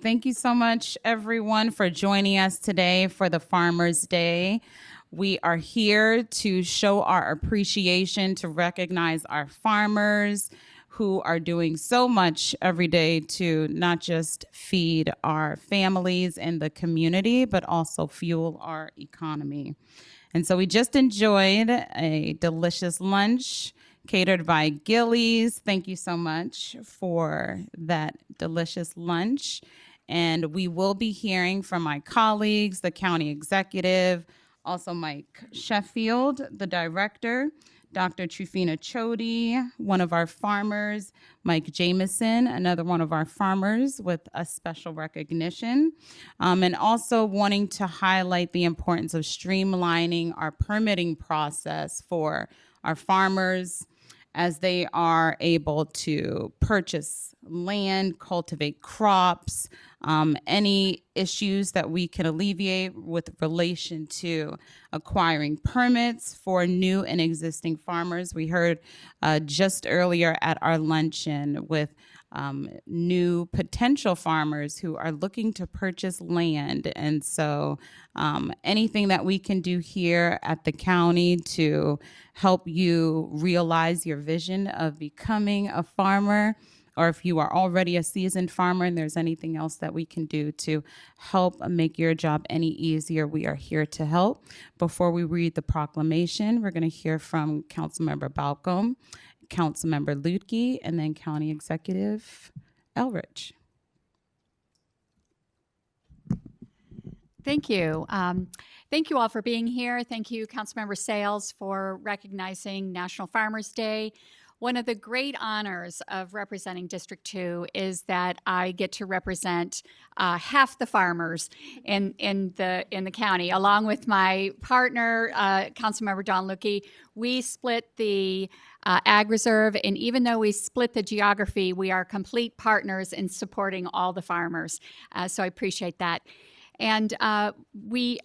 Thank you so much, everyone, for joining us today for the Farmers Day. We are here to show our appreciation, to recognize our farmers who are doing so much every day to not just feed our families and the community, but also fuel our economy. And so we just enjoyed a delicious lunch catered by Gillies. Thank you so much for that delicious lunch. And we will be hearing from my colleagues, the county executive, also Mike Sheffield, the director, Dr. Trufina Chody, one of our farmers, Mike Jameson, another one of our farmers with a special recognition, and also wanting to highlight the importance of streamlining our permitting process for our farmers as they are able to purchase land, cultivate crops, any issues that we can alleviate with relation to acquiring permits for new and existing farmers. We heard just earlier at our luncheon with new potential farmers who are looking to purchase land. And so anything that we can do here at the county to help you realize your vision of becoming a farmer, or if you are already a seasoned farmer and there's anything else that we can do to help make your job any easier, we are here to help. Before we read the proclamation, we're going to hear from Councilmember Balcombe, Councilmember Luedtke, and then County Executive Elrich. Thank you. Thank you all for being here. Thank you, Councilmember Sayles, for recognizing National Farmers Day. One of the great honors of representing District 2 is that I get to represent half the farmers in the county, along with my partner, Councilmember Don Luedtke. We split the Ag Reserve, and even though we split the geography, we are complete partners in supporting all the farmers. So I appreciate that. And we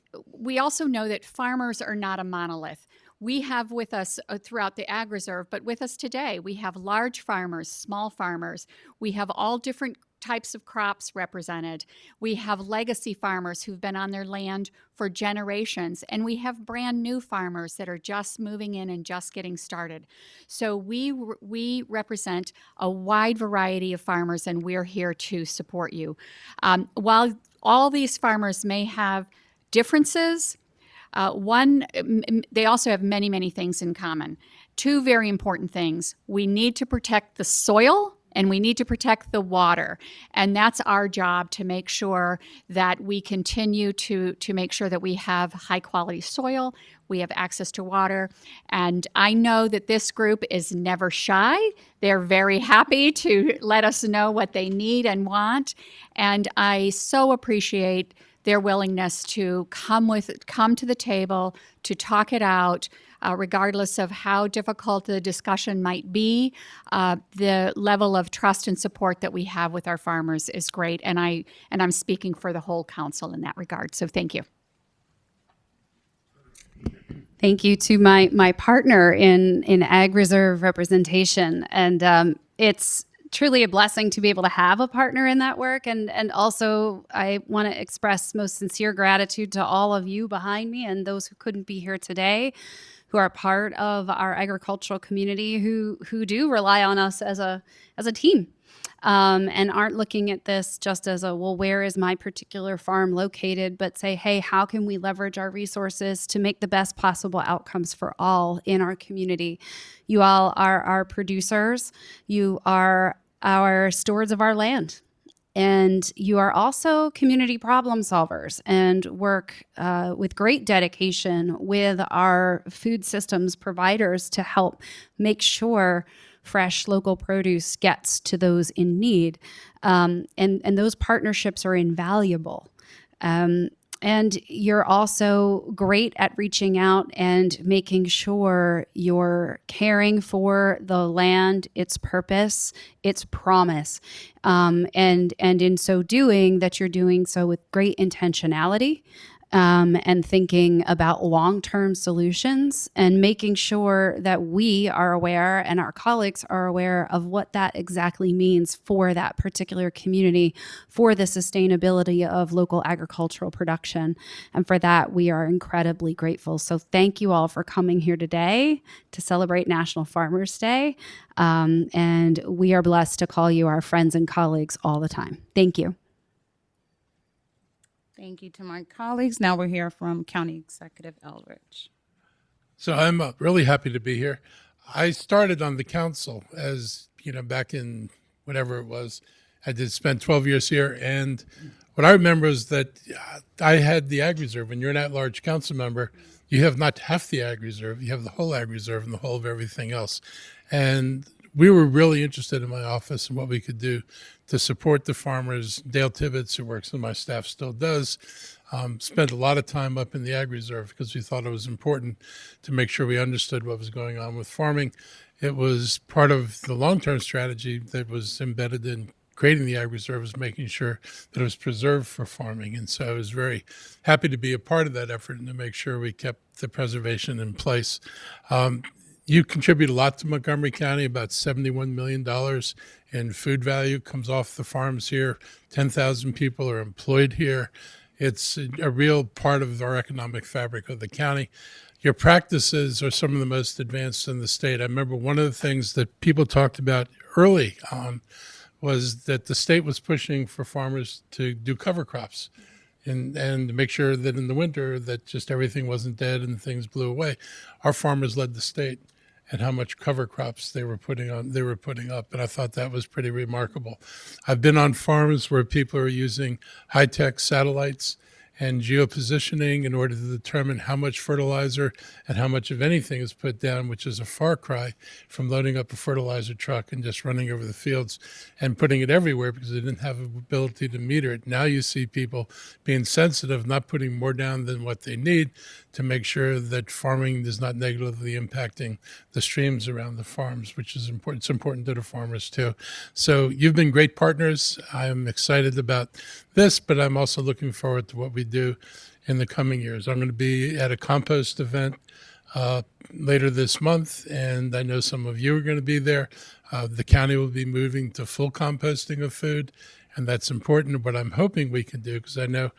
also know that farmers are not a monolith. We have with us throughout the Ag Reserve, but with us today, we have large farmers, small farmers. We have all different types of crops represented. We have legacy farmers who've been on their land for generations, and we have brand new farmers that are just moving in and just getting started. So we represent a wide variety of farmers, and we're here to support you. While all these farmers may have differences, they also have many, many things in common. Two very important things. We need to protect the soil and we need to protect the water. And that's our job, to make sure that we continue to make sure that we have high quality soil, we have access to water. And I know that this group is never shy. They're very happy to let us know what they need and want. And I so appreciate their willingness to come to the table, to talk it out, regardless of how difficult the discussion might be. The level of trust and support that we have with our farmers is great, and I'm speaking for the whole council in that regard. So thank you. Thank you to my partner in Ag Reserve representation, and it's truly a blessing to be able to have a partner in that work. And also I want to express most sincere gratitude to all of you behind me and those who couldn't be here today, who are part of our agricultural community, who do rely on us as a team, and aren't looking at this just as well, where is my particular farm located, but say, hey, how can we leverage our resources to make the best possible outcomes for all in our community? You all are our producers. You are our stewards of our land. And you are also community problem solvers and work with great dedication with our food systems providers to help make sure fresh local produce gets to those in need. And those partnerships are invaluable. And you're also great at reaching out and making sure you're caring for the land, its purpose, its promise. And in so doing, that you're doing so with great intentionality and thinking about long-term solutions and making sure that we are aware and our colleagues are aware of what that exactly means for that particular community, for the sustainability of local agricultural production. And for that, we are incredibly grateful. So thank you all for coming here today to celebrate National Farmers Day. And we are blessed to call you our friends and colleagues all the time. Thank you. Thank you to my colleagues. Now we'll hear from County Executive Eldridge. So I'm really happy to be here. I started on the council as, back in whatever it was. I did spend 12 years here. And what I remember is that I had the Ag Reserve. When you're an at-large council member, you have not half the Ag Reserve. You have the whole Ag Reserve and the whole of everything else. And we were really interested in my office and what we could do to support the farmers. Dale Tibbetts, who works on my staff, still does, spent a lot of time up in the Ag Reserve because we thought it was important to make sure we understood what was going on with farming. It was part of the long-term strategy that was embedded in creating the Ag Reserve, was making sure that it was preserved for farming. And so I was very happy to be a part of that effort and to make sure we kept the preservation in place. You contribute a lot to Montgomery County, about $71 million in food value comes off the farms here. 10,000 people are employed here. It's a real part of our economic fabric of the county. Your practices are some of the most advanced in the state. I remember one of the things that people talked about early on was that the state was pushing for farmers to do cover crops and to make sure that in the winter that just everything wasn't dead and things blew away. Our farmers led the state and how much cover crops they were putting up. And I thought that was pretty remarkable. I've been on farms where people are using high-tech satellites and geopositioning in order to determine how much fertilizer and how much of anything is put down, which is a far cry from loading up a fertilizer truck and just running over the fields and putting it everywhere because they didn't have the ability to meter it. Now you see people being sensitive, not putting more down than what they need to make sure that farming is not negatively impacting the streams around the farms, which is important. It's important to the farmers too. So you've been great partners. I'm excited about this, but I'm also looking forward to what we do in the coming years. I'm going to be at a compost event later this month, and I know some of you are going to be there. The county will be moving to full composting of food, and that's important. What I'm hoping we can do, because I know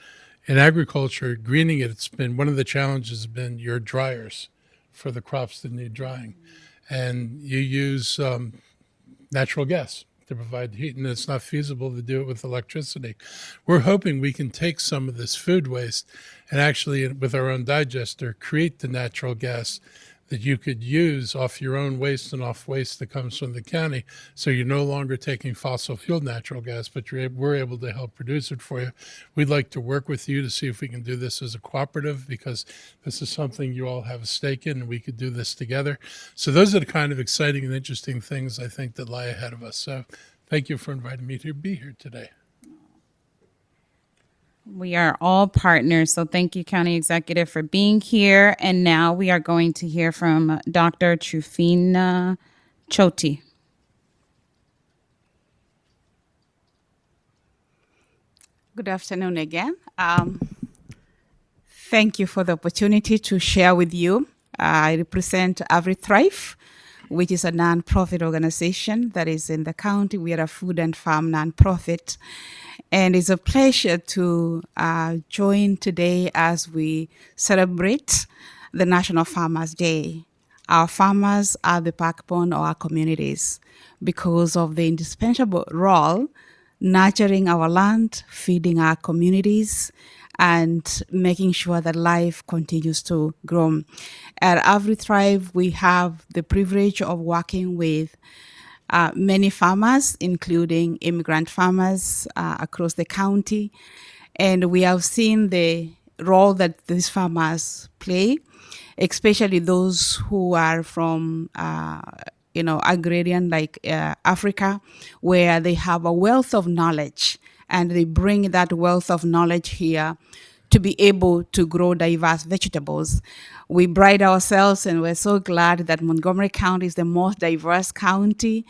in agriculture, greening it, it's been one of the challenges has been your dryers for the crops that need drying. And you use natural gas to provide heat, and it's not feasible to do it with electricity. We're hoping we can take some of this food waste and actually, with our own digester, create the natural gas that you could use off your own waste and off waste that comes from the county. So you're no longer taking fossil fuel natural gas, but we're able to help produce it for you. We'd like to work with you to see if we can do this as a cooperative, because this is something you all have a stake in, and we could do this together. So those are the kind of exciting and interesting things I think that lie ahead of us. So thank you for inviting me to be here today. We are all partners, so thank you, County Executive, for being here. And now we are going to hear from Dr. Trufina Choti. Good afternoon again. Thank you for the opportunity to share with you. I represent AgriThrive, which is a nonprofit organization that is in the county. We are a food and farm nonprofit. And it's a pleasure to join today as we celebrate the National Farmers Day. Our farmers are the backbone of our communities because of the indispensable role nurturing our land, feeding our communities, and making sure that life continues to grow. At AgriThrive, we have the privilege of working with many farmers, including immigrant farmers across the county. And we have seen the role that these farmers play, especially those who are from, agrarian like Africa, where they have a wealth of knowledge and they bring that wealth of knowledge here to be able to grow diverse vegetables. We pride ourselves, and we're so glad that Montgomery County is the most diverse county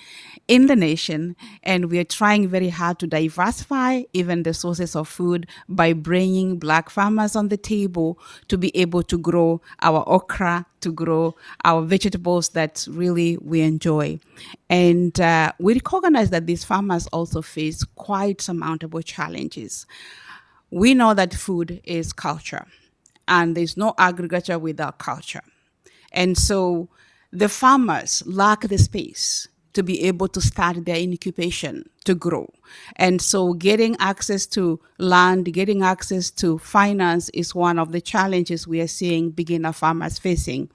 in the nation, and we are trying very hard to diversify even the sources of food by bringing Black farmers on the table to be able to grow our okra, to grow our vegetables that really we enjoy. And we recognize that these farmers also face quite surmountable challenges. We know that food is culture, and there's no agriculture without culture. And so the farmers lack the space to be able to start their incubation to grow. And so getting access to land, getting access to finance is one of the challenges we are seeing beginner farmers facing.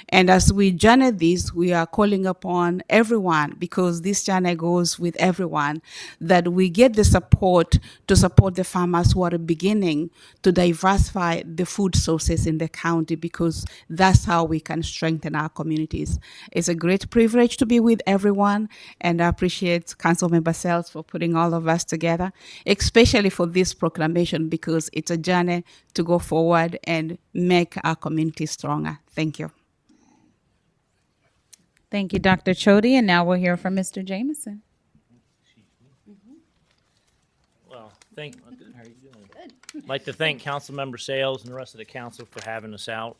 And as we journey this, we are calling upon everyone, because this journey goes with everyone, that we get the support to support the farmers who are beginning to diversify the food sources in the county, because that's how we can strengthen our communities. It's a great privilege to be with everyone, and I appreciate Councilmember Sayles for putting all of us together, especially for this proclamation, because it's a journey to go forward and make our community stronger. Thank you. Thank you, Dr. Chody. And now we'll hear from Mr. Jameson. Well, how are you doing? Good. I'd like to thank Councilmember Sayles and the rest of the council for having us out.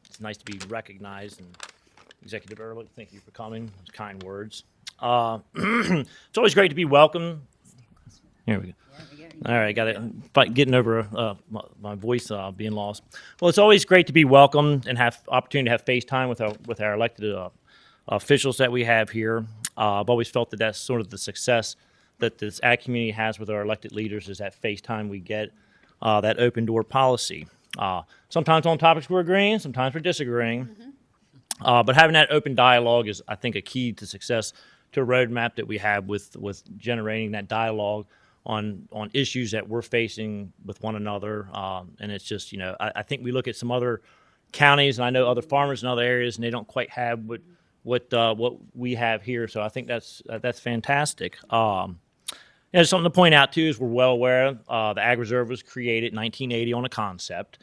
It's nice to be recognized, and Executive Ehrlich, thank you for coming. Those kind words. It's always great to be welcomed. Here we go. All right, got it. Getting over my voice being lost. Well, it's always great to be welcomed and have opportunity to have FaceTime with our elected officials that we have here. I've always felt that that's sort of the success that this ag community has with our elected leaders, is that FaceTime we get, that open door policy. Sometimes on topics we're agreeing, sometimes we're disagreeing. But having that open dialogue is, I think, a key to success, to a roadmap that we have with generating that dialogue on issues that we're facing with one another. And it's just, I think we look at some other counties, and I know other farmers in other areas, and they don't quite have what we have here. So I think that's fantastic. Something to point out too is we're well aware the Ag Reserve was created in 1980 on a concept.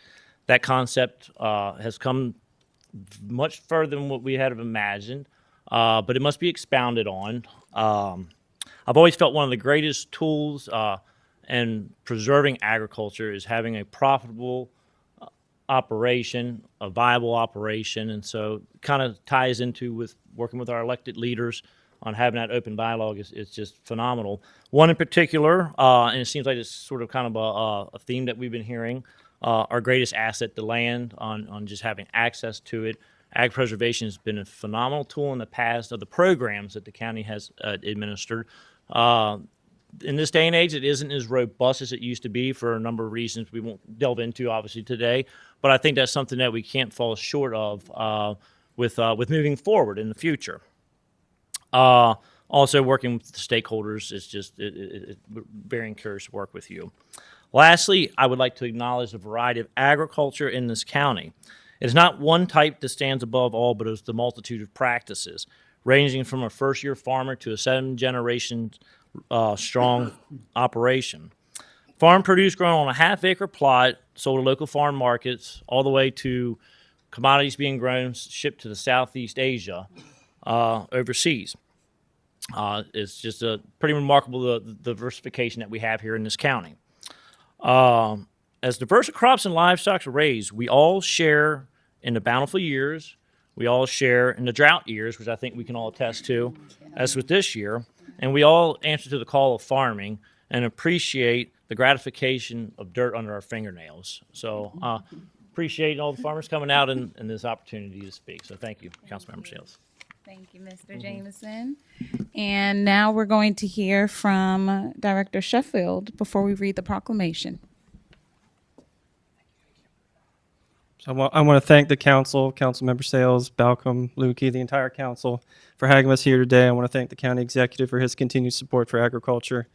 That concept has come much further than what we had imagined, but it must be expounded on. I've always felt one of the greatest tools in preserving agriculture is having a profitable operation, a viable operation, and so kind of ties into with working with our elected leaders on having that open dialogue is just phenomenal. One in particular, and it seems like it's sort of kind of a theme that we've been hearing, our greatest asset, the land, on just having access to it. Ag preservation has been a phenomenal tool in the past of the programs that the county has administered. In this day and age, it isn't as robust as it used to be for a number of reasons we won't delve into, obviously, today. But I think that's something that we can't fall short of with moving forward in the future. Also, working with the stakeholders is just very encouraged to work with you. Lastly, I would like to acknowledge the variety of agriculture in this county. It is not one type that stands above all, but it's the multitude of practices, ranging from a first-year farmer to a 7-generation strong operation. Farm produce grown on a half-acre plot, sold to local farm markets, all the way to commodities being grown, shipped to the Southeast Asia, overseas. It's just a pretty remarkable the diversification that we have here in this county. As diverse crops and livestock are raised, we all share in the bountiful years. We all share in the drought years, which I think we can all attest to, as with this year. And we all answer to the call of farming and appreciate the gratification of dirt under our fingernails. So appreciate all the farmers coming out and this opportunity to speak. So thank you, Councilmember Sayles. Thank you, Mr. Jameson. And now we're going to hear from Director Sheffield before we read the proclamation. So I want to thank the council, Councilmember Sayles, Balcombe, Luedtke, the entire council for having us here today. I want to thank the county executive for his continued support for agriculture.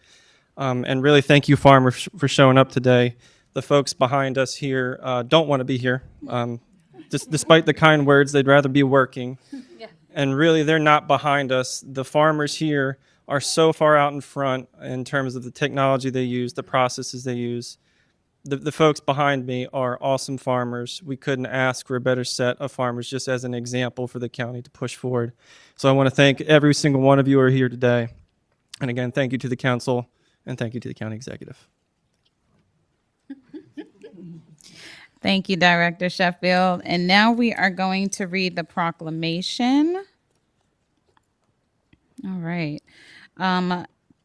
And really thank you, farmers, for showing up today. The folks behind us here don't want to be here. Despite the kind words, they'd rather be working. Yeah. And really, they're not behind us. The farmers here are so far out in front in terms of the technology they use, the processes they use. the folks behind me are awesome farmers. We couldn't ask for a better set of farmers, just as an example for the county to push forward. So I want to thank every single one of you who are here today. And again, thank you to the council and thank you to the county executive. Thank you, Director Sheffield. And now we are going to read the proclamation. All right.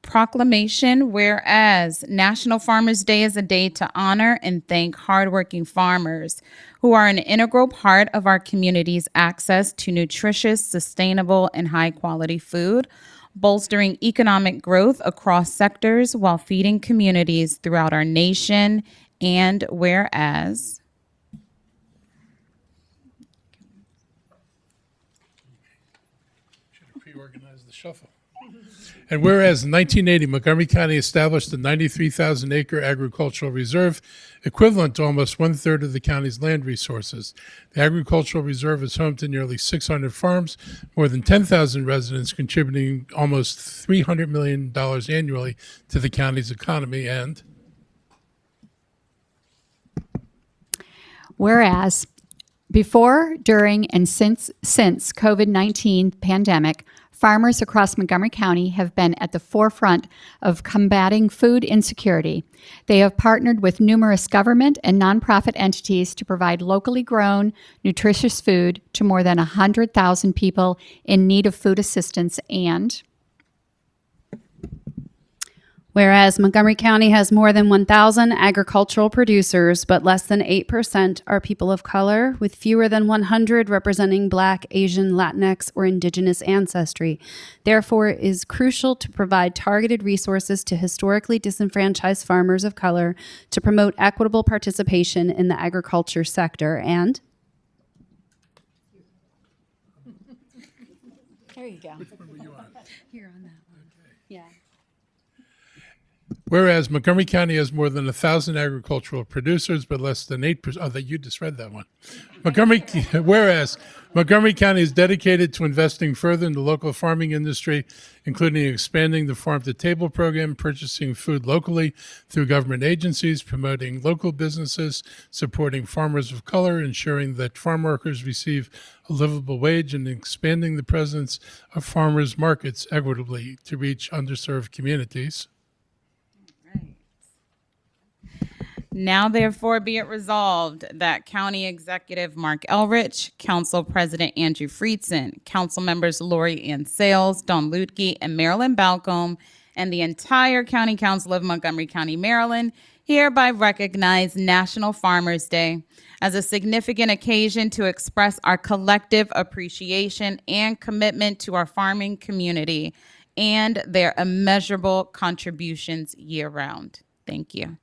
Proclamation, whereas National Farmers Day is a day to honor and thank hardworking farmers who are an integral part of our community's access to nutritious, sustainable, and high-quality food, bolstering economic growth across sectors while feeding communities throughout our nation. And whereas Should have pre-organized the shuffle. And whereas in 1980, Montgomery County established a 93,000-acre agricultural reserve, equivalent to almost one-third of the county's land resources. The agricultural reserve is home to nearly 600 farms, more than 10,000 residents contributing almost $300 million annually to the county's economy. And Whereas before, during, and since COVID-19 pandemic, farmers across Montgomery County have been at the forefront of combating food insecurity. They have partnered with numerous government and nonprofit entities to provide locally grown, nutritious food to more than 100,000 people in need of food assistance. And Whereas Montgomery County has more than 1,000 agricultural producers, but less than 8% are people of color, with fewer than 100 representing Black, Asian, Latinx, or Indigenous ancestry. Therefore, it is crucial to provide targeted resources to historically disenfranchised farmers of color to promote equitable participation in the agriculture sector. And there you go. here on that one. Yeah. whereas Montgomery County has more than 1,000 agricultural producers, but less than 8%. Oh, that you just read that one. Whereas Montgomery County is dedicated to investing further in the local farming industry, including expanding the Farm to Table program, purchasing food locally through government agencies, promoting local businesses, supporting farmers of color, ensuring that farm workers receive a livable wage, and expanding the presence of farmers markets equitably to reach underserved communities. now therefore be it resolved that County Executive Mark Elrich, Council President Andrew Friedson, Council Members Laurie-Anne Sayles, Don Luedtke, and Marilyn Balcombe, and the entire County Council of Montgomery County, Maryland, hereby recognize National Farmers Day as a significant occasion to express our collective appreciation and commitment to our farming community and their immeasurable contributions year-round. Thank you.